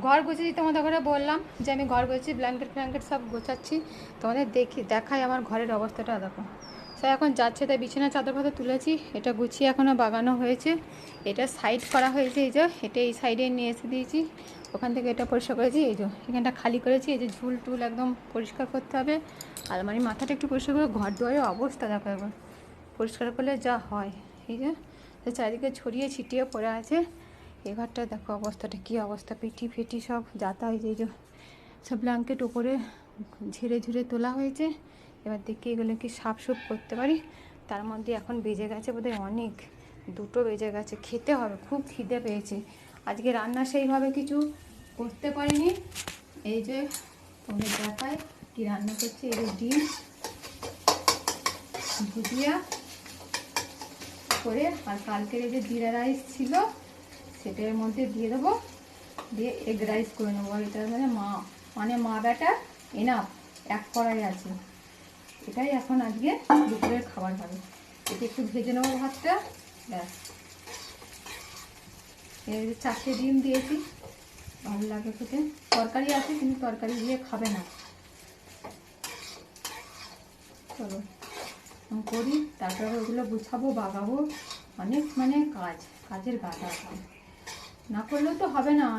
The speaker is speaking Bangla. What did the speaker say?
ঘর গুছিয়েছি, তোমাদের ঘরে বললাম যে আমি ঘর গুছিয়েছি, ব্ল্যাঙ্কেট ফ্ল্যাঙ্কেট সব গোছাচ্ছি। তোমাদের দেখাই আমার ঘরের অবস্থাটা দেখো। স্যার এখন যাচ্ছে, তাই বিছানা চাদর ফাদর তুলেছি, এটা গুছিয়ে এখনও বাগানো হয়েছে, এটা সাইড করা হয়েছে, এই যে এটা এই সাইডে নিয়ে এসে দিয়েছি, ওখান থেকে এটা পরিষ্কার করেছি, এই যে এখানটা খালি করেছি, এই যে ঝুল টুল একদম পরিষ্কার করতে হবে, আলমারি মাথাটা একটু পরিষ্কার করে, ঘর দুয়ারের অবস্থা দেখো একবার, পরিষ্কার করলে যা হয়। এই যে চারিদিকে ছড়িয়ে ছিটিয়ে পড়ে আছে, এই ঘরটা দেখো অবস্থাটা কী অবস্থা, পেটি ফেটি সব যাতা হয়েছে, এই যে সব ব্ল্যাঙ্কেট ওপরে ঝেড়ে ঝুড়ে তোলা হয়েছে। এবার দেখি এগুলো কি সাফ সুফ করতে পারি। তার মধ্যে এখন বেজে গেছে বোধহয় অনেক, 2টো বেজে গেছে, খেতে হবে, খুব খিদে পেয়েছে। আজকে রান্না সেইভাবে কিছু করতে পারিনি। এই যে তোমাদের দেখায় কী রান্না করছি, এই যে ডিম ভুজিয়া করে, আর কালকের এই যে জিরা রাইস ছিল সেটার মধ্যে দিয়ে দেবো, দিয়ে এগ রাইস করে নেবো। আর এটা মানে মা বেটা এনাফ, এক কড়াই আছে, এটাই এখন আজকে দুপুরের খাবার হবে। এটা একটু ভেজে নেবো ভাতটা, ব্যাস। এই 4টে ডিম দিয়েছি, ভালো লাগে খেতে। তরকারি আছে কিন্তু তরকারি দিয়ে খাবে না। চলো করি, তারপরে ওগুলো গুছাবো, বাগাবো, অনেক মানে কাজের গাদা, না করলেও তো হবে না।